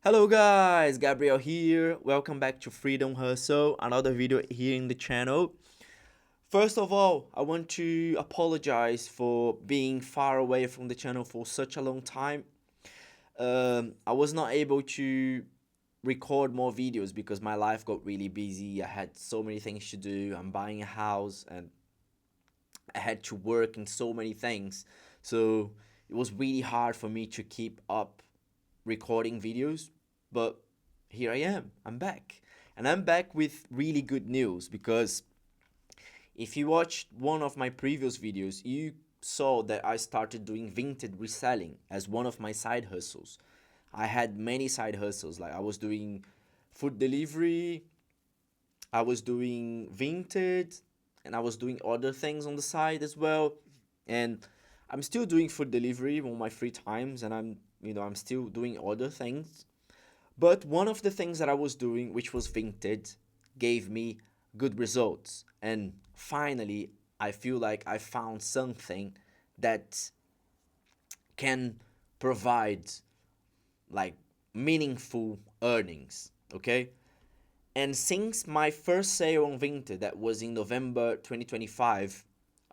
Hello guys, Gabriel here. Welcome back to Freedom Hustle, another video here in the channel. First of all, I want to apologize for being far away from the channel for such a long time. I was not able to record more videos because my life got really busy. I had so many things to do. I'm buying a house and I had to work in so many things. So it was really hard for me to keep up recording videos, but here I am. I'm back. And I'm back with really good news because if you watched one of my previous videos, you saw that I started doing vintage reselling as one of my side hustles. I had many side hustles, like I was doing food delivery, I was doing vintage, and I was doing other things on the side as well. And I'm still doing food delivery on my free times, and I'm still doing other things. But one of the things that I was doing, which was vintage, gave me good results. And finally, I feel like I found something that can provide like meaningful earnings. Okay. And since my first sale on Vinted, that was in November 2025,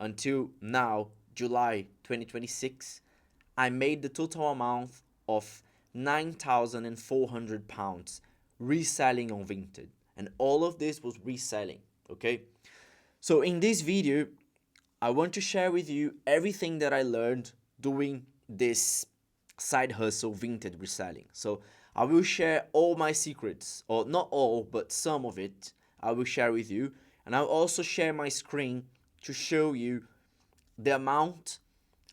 until now, July 2026, I made the total amount of £9,400 reselling on Vinted. And all of this was reselling, okay? So in this video, I want to share with you everything that I learned doing this side hustle vintage reselling. So I will share all my secrets, or not all, but some of it I will share with you. And I'll also share my screen to show you the amount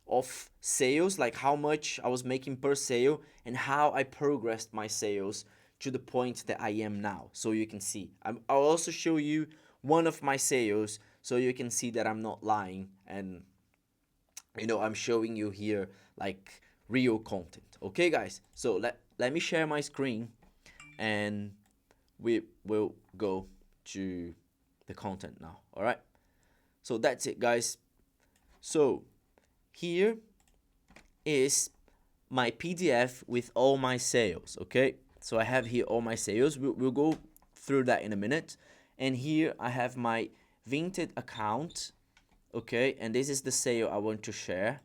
of sales, like how much I was making per sale and how I progressed my sales to the point that I am now. So you can see. I'll also show you one of my sales so you can see that I'm not lying and I'm showing you here like real content. Okay guys, so let me share my screen and we will go to the content now. All right, so that's it guys. So here is my PDF with all my sales. Okay, so I have here all my sales. We'll go through that in a minute. And here I have my Vinted account. Okay, and this is the sale I want to share.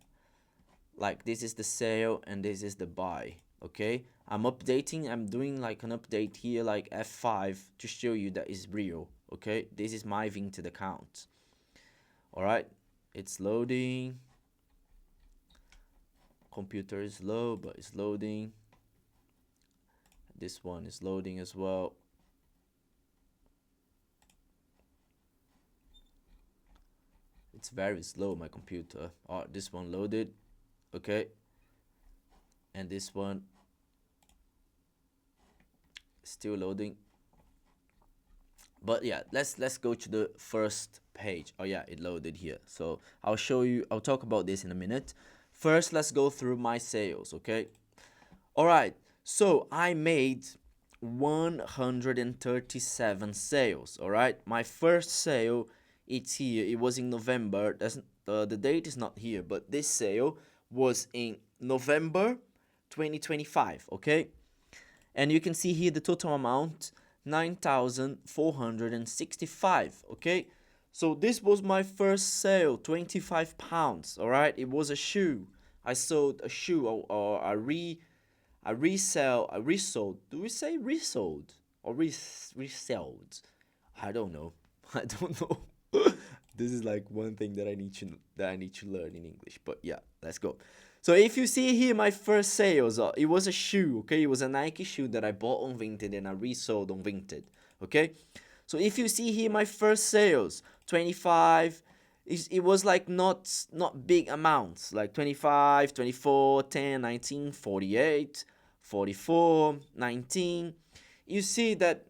Like this is the sale and this is the buy. Okay, I'm updating. I'm doing like an update here, like F5, to show you that is real. Okay, this is my Vinted account. All right, it's loading. Computer is low, but it's loading. This one is loading as well. It's very slow, my computer. Oh, this one loaded. Okay, and this one still loading. But yeah, let's go to the first page. Oh yeah, it loaded here. So I'll talk about this in a minute. First, let's go through my sales. Okay, all right, so I made 137 sales. All right, my first sale, it's here. It was in November. The date is not here, but this sale was in November 2025. Okay, and you can see here the total amount, 9,465. Okay, so this was my first sale, £25. All right, it was a shoe. I sold a shoe, or I resold. Do we say resold or resold? I don't know. I don't know. This is like one thing that I need to learn in English. But yeah, let's go. So if you see here my first sales, it was a shoe. Okay, it was a Nike shoe that I bought on Vinted and I resold on Vinted. Okay, so if you see here my first sales, 25. It was like not big amounts, like 25, 24, 10, 19, 48, 44, 19. You see that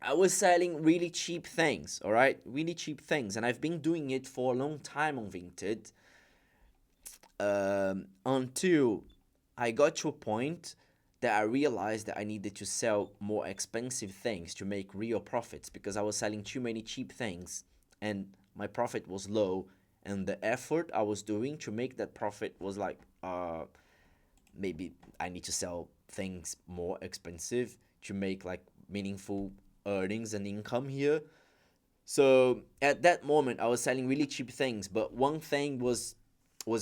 I was selling really cheap things, all right? Really cheap things. And I've been doing it for a long time on Vinted, until I got to a point that I realized that I needed to sell more expensive things to make real profits, because I was selling too many cheap things and my profit was low, and the effort I was doing to make that profit was like, maybe I need to sell things more expensive to make like meaningful earnings and income here. So at that moment I was selling really cheap things, but one thing was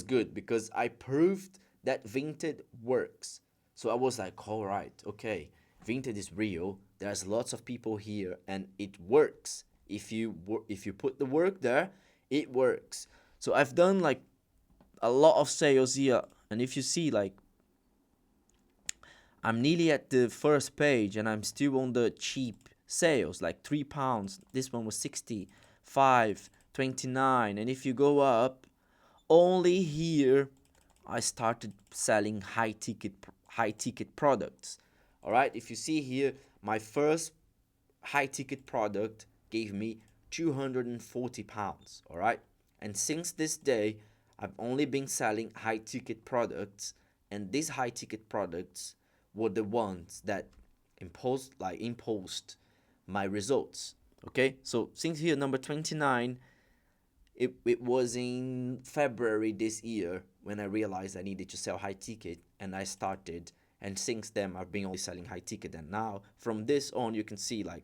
good because I proved that Vinted works. So I was like, all right, okay, Vinted is real. There's lots of people here and it works. If you put the work there, it works. So I've done like a lot of sales here, and if you see, like, I'm nearly at the first page and I'm still on the cheap sales, like £3. This one was 65, 29, and if you go up, only here I started selling high ticket products. All right, if you see here, my first high ticket product gave me £240. All right, and since this day I've only been selling high ticket products, and these high ticket products were the ones that imposed my results. Okay, so since here number 29, it was in February this year when I realized I needed to sell high ticket, and I started, and since then I've been only selling high ticket. And now from this on you can see like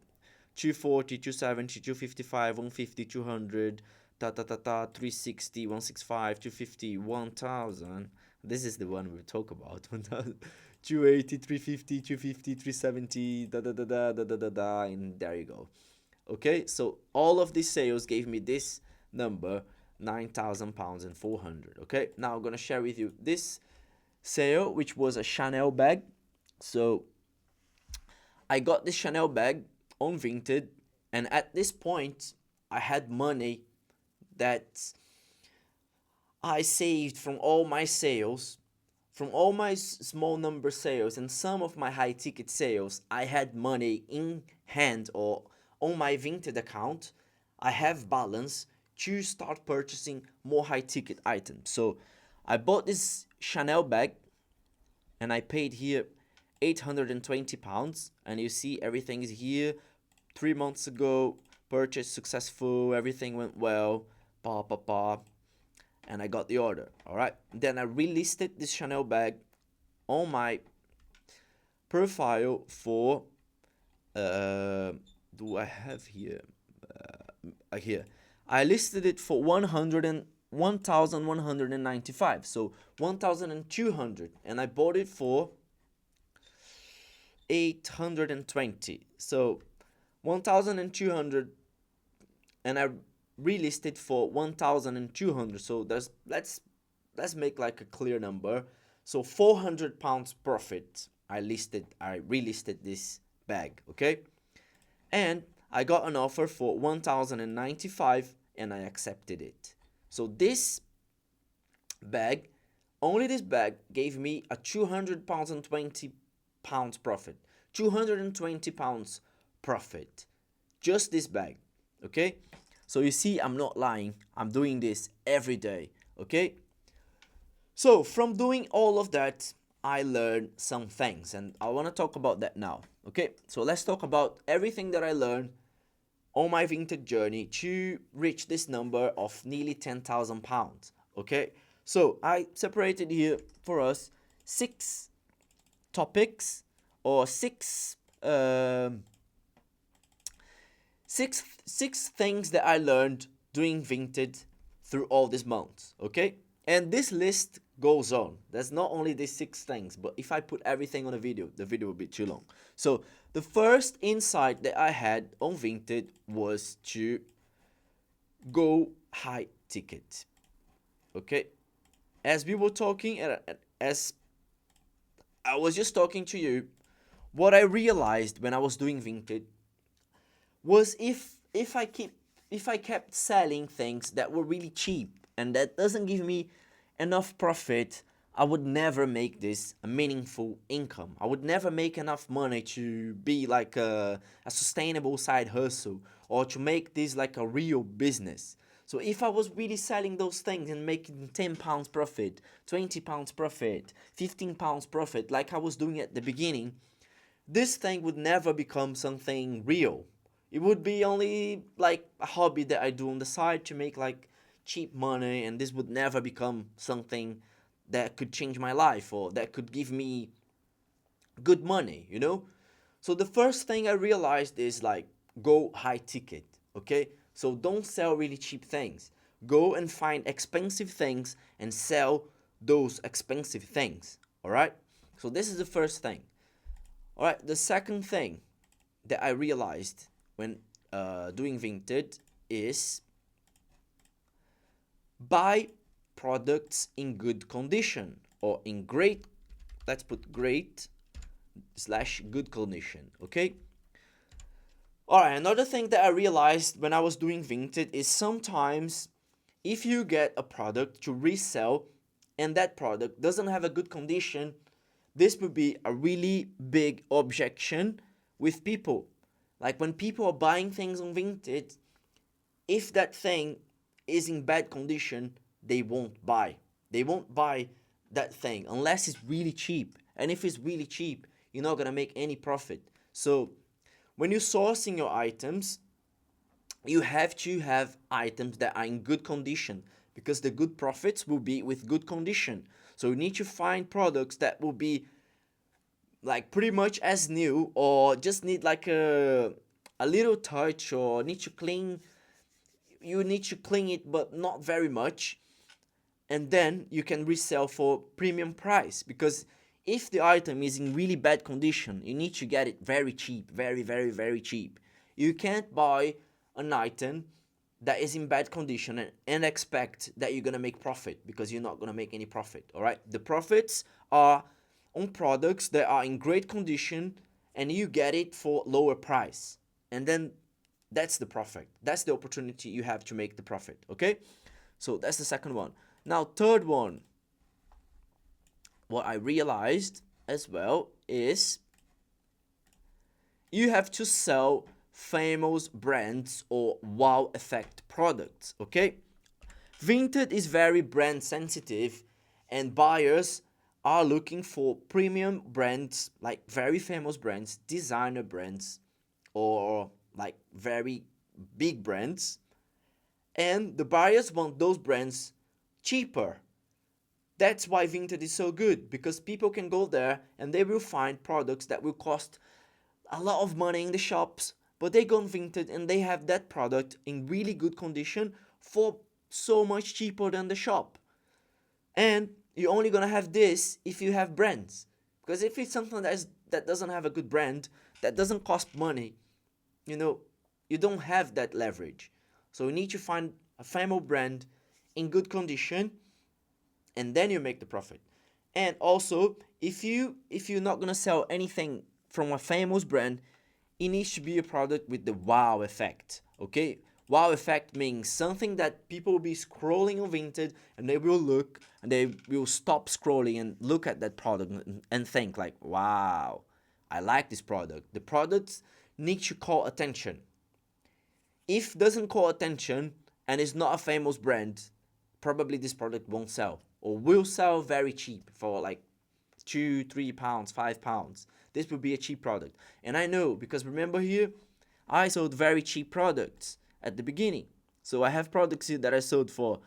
240, 270, 255, 150, 200, 360, 165, 250, 1000. This is the one we talk about. 280, 350, 250, 370, and there you go. Okay, so all of these sales gave me this number, £9,000 and 400. Okay, now I'm gonna share with you this sale, which was a Chanel bag. So I got this Chanel bag on Vinted, and at this point I had money that I saved from all my sales, from all my small number sales and some of my high ticket sales. I had money in hand or on my Vinted account. I have balance to start purchasing more high ticket items. So I bought this Chanel bag and I paid here £820, and you see everything is here. 3 months ago, purchase successful, everything went well, and I got the order. All right, then I relisted this Chanel bag on my profile for do I have here here I listed it for 1,195, so 1,200, and I bought it for 820. So 1,200, and I relisted for 1,200. So let's make like a clear number. So £400 profit. I relisted this bag, okay? And I got an offer for 1,095 and I accepted it. So this bag, only this bag gave me a £200 and £20 profit. £220 profit. Just this bag, okay? So you see, I'm not lying. I'm doing this every day, okay? So from doing all of that, I learned some things, and I want to talk about that now, okay? So let's talk about everything that I learned on my Vinted journey to reach this number of nearly £10,000, okay? So I separated here for us 6 topics, or six things that I learned doing Vinted through all these months, okay? And this list goes on. There's not only these 6 things, but if I put everything on a video, the video will be too long. So the first insight that I had on Vinted was to go high ticket, okay? As we were talking, as I was just talking to you, what I realized when I was doing Vinted was if I kept selling things that were really cheap and that doesn't give me enough profit, I would never make this a meaningful income. I would never make enough money to be like a sustainable side hustle, or to make this like a real business. So if I was really selling those things and making £10 profit, £20 profit, £15 profit, like I was doing at the beginning, this thing would never become something real. It would be only like a hobby that I do on the side to make like cheap money, and this would never become something that could change my life or that could give me good money, you know? So the first thing I realized is like, go high ticket, okay? So don't sell really cheap things. Go and find expensive things and sell those expensive things, all right? So this is the first thing. All right, the second thing that I realized when doing Vinted is buy products in good condition, or in great, let's put great / good condition, okay? Alright, another thing that I realized when I was doing Vinted is sometimes if you get a product to resell and that product doesn't have a good condition, this would be a really big objection with people. Like when people are buying things on Vinted, if that thing is in bad condition, they won't buy. They won't buy that thing unless it's really cheap. And if it's really cheap, you're not gonna make any profit. So when you're sourcing your items, you have to have items that are in good condition, because the good profits will be with good condition. So you need to find products that will be like pretty much as new, or just need like a little touch, or need to clean. You need to clean it, but not very much, and then you can resell for premium price. Because if the item is in really bad condition, you need to get it very cheap, very cheap. You can't buy an item that is in bad condition and expect that you're gonna make profit, because you're not gonna make any profit. All right, the profits are on products that are in great condition and you get it for lower price, and then that's the profit. That's the opportunity you have to make the profit. Okay, so that's the second one. Now, third one, what I realized as well is you have to sell famous brands or wow effect products, okay? Vinted is very brand sensitive, and buyers are looking for premium brands, like very famous brands, designer brands, or like very big brands, and the buyers want those brands cheaper. That's why Vinted is so good, because people can go there and they will find products that will cost a lot of money in the shops, but they go on Vinted and they have that product in really good condition for so much cheaper than the shop. And you're only gonna have this if you have brands, because if it's something that doesn't have a good brand, that doesn't cost money, you know, you don't have that leverage. So you need to find a famous brand in good condition, and then you make the profit. And also, if you're not gonna sell anything from a famous brand, it needs to be a product with the wow effect. Okay, wow effect means something that people will be scrolling on Vinted and they will look and they will stop scrolling and look at that product and think like, wow, I like this product. The products need to call attention. If doesn't call attention and is not a famous brand, probably this product won't sell, or will sell very cheap for like £2, £3, £5. This would be a cheap product. And I know, because remember here, I sold very cheap products at the beginning. So I have products here that I sold for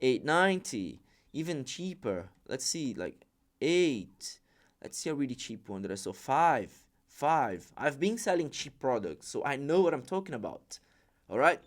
£8.90, even cheaper. Let's see, like 8. Let's see a really cheap one that I sold 5. I've been selling cheap products, so I know what I'm talking about. All right?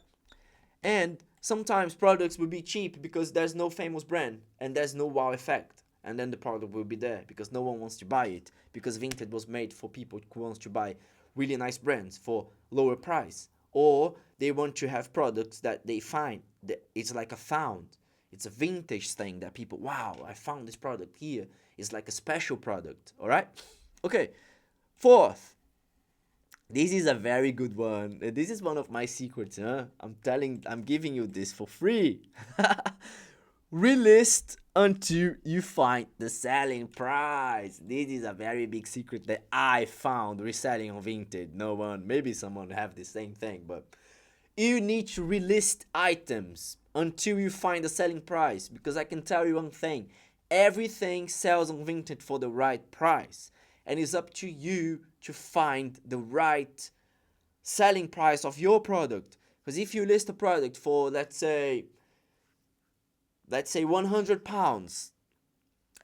And sometimes products will be cheap because there's no famous brand and there's no wow effect. And then the product will be there because no one wants to buy it, because Vinted was made for people who wants to buy really nice brands for lower price, or they want to have products that they find that it's like a found, it's a vintage thing that people, wow, I found this product here, it's like a special product. All right, okay. Fourth, this is a very good one. This is one of my secrets, huh? I'm giving you this for free. Relist until you find the selling price. This is a very big secret that I found reselling on Vinted. No one, maybe someone have the same thing, but you need to relist items until you find the selling price, because I can tell you one thing, everything sells on Vinted for the right price, and it's up to you to find the right selling price of your product. Because if you list a product for, let's say £100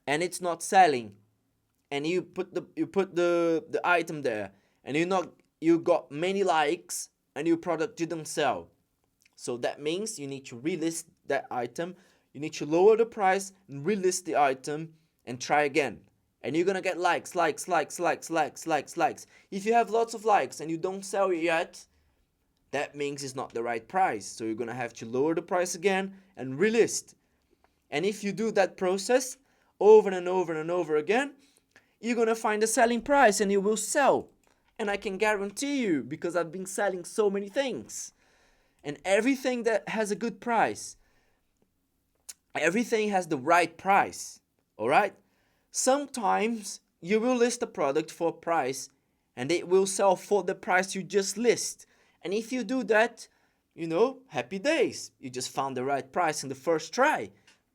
and it's not selling, and you put the item there, and you got many likes, and your product didn't sell. So that means you need to relist that item, you need to lower the price and relist the item and try again. And you're gonna get likes. If you have lots of likes and you don't sell it yet, that means it's not the right price. So you're gonna have to lower the price again and relist. And if you do that process over and over and over again, you're gonna find a selling price and you will sell. And I can guarantee you, because I've been selling so many things, and everything that has a good price, everything has the right price. All right? Sometimes you will list a product for a price and it will sell for the price you just list. And if you do that, happy days. You just found the right price in the first try.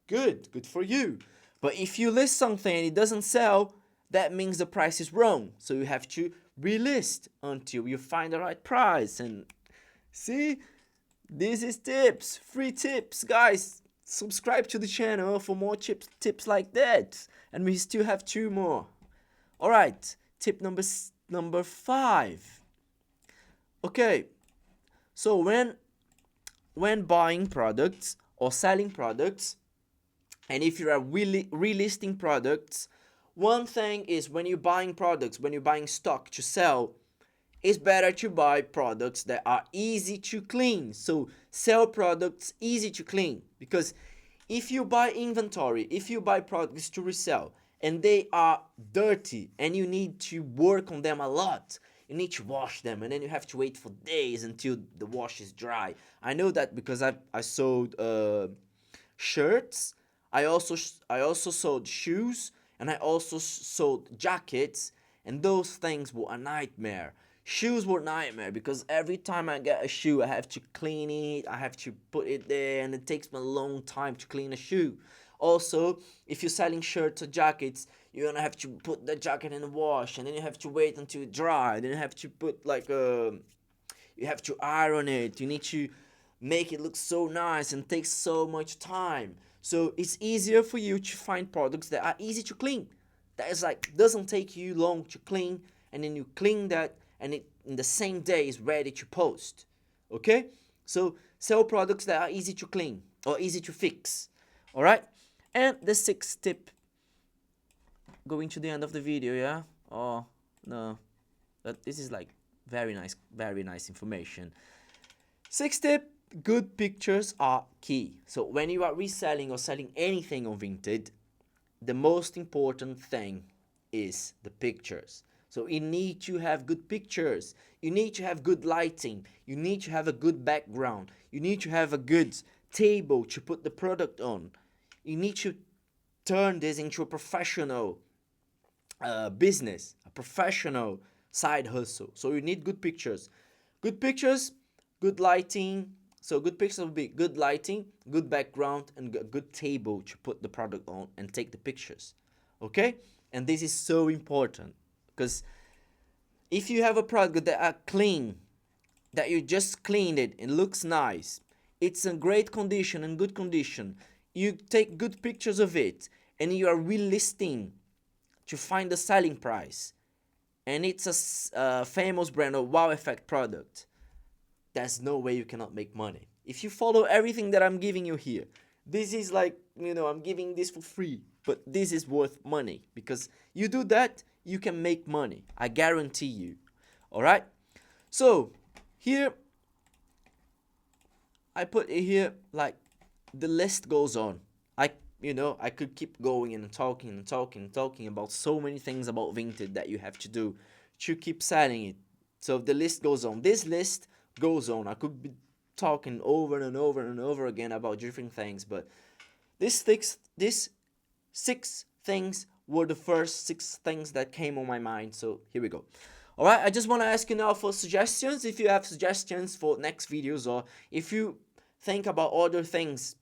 Good for you. But if you list something and it doesn't sell, that means the price is wrong. So you have to relist until you find the right price. And see, this is tips, free tips, guys. Subscribe to the channel for more tips like that. And we still have 2 more. All right, tip number 5. Okay, so when buying products or selling products, and if you are relisting products, one thing is when you're buying products, when you're buying stock to sell, it's better to buy products that are easy to clean. So sell products easy to clean, because if you buy inventory, if you buy products to resell and they are dirty and you need to work on them a lot, you need to wash them and then you have to wait for days until the wash is dry. I know that because I sold shirts, I also sold shoes, and I also sold jackets, and those things were a nightmare. Shoes were a nightmare because every time I get a shoe, I have to clean it, I have to put it there, and it takes me a long time to clean a shoe. Also, if you're selling shirts or jackets, you're gonna have to put the jacket in the wash, and then you have to wait until it dry. Then you have to put you have to iron it. You need to make it look so nice and takes so much time. So it's easier for you to find products that are easy to clean. That is doesn't take you long to clean, and then you clean that, and it in the same day is ready to post. Okay? So sell products that are easy to clean or easy to fix. All right? And the 6th tip, going to the end of the video, yeah? Oh, no. But this is very nice information. 6th tip, good pictures are key. So when you are reselling or selling anything on Vinted, the most important thing is the pictures. So you need to have good pictures. You need to have good lighting. You need to have a good background. You need to have a good table to put the product on. You need to turn this into a professional business, a professional side hustle. So you need good pictures. Good pictures, good lighting. So good pictures will be good lighting, good background, and a good table to put the product on and take the pictures. Okay? And this is so important, because if you have a product that are clean, that you just cleaned it, it looks nice, it's in great condition and good condition, you take good pictures of it, and you are relisting to find the selling price, and it's a famous brand or wow effect product, there's no way you cannot make money. If you follow everything that I'm giving you here, this is I'm giving this for free, but this is worth money, because you do that, you can make money. I guarantee you. All right? So here, I put it here, the list goes on. I could keep going and talking about so many things about Vinted that you have to do to keep selling it. So the list goes on. This list goes on. I could be talking over and over again about different things, but these 6 things were the first 6 things that came on my mind. So here we go. All right, I just want to ask you now for suggestions. If you have suggestions for next videos, or if you think about other things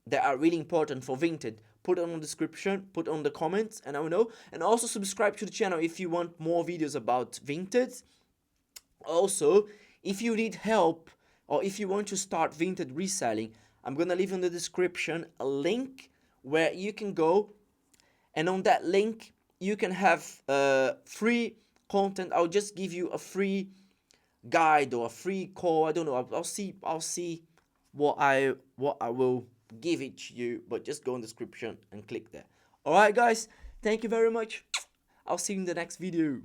that are really important for Vinted, put it on the description, put on the comments, and I will know. And also subscribe to the channel if you want more videos about Vinted. Also, if you need help, or if you want to start Vinted reselling, I'm gonna leave in the description a link where you can go, and on that link you can have free content. I'll just give you a free guide or a free call. I don't know. I'll see what I will give it to you. But just go in the description and click there. All right, guys. Thank you very much. I'll see you in the next video.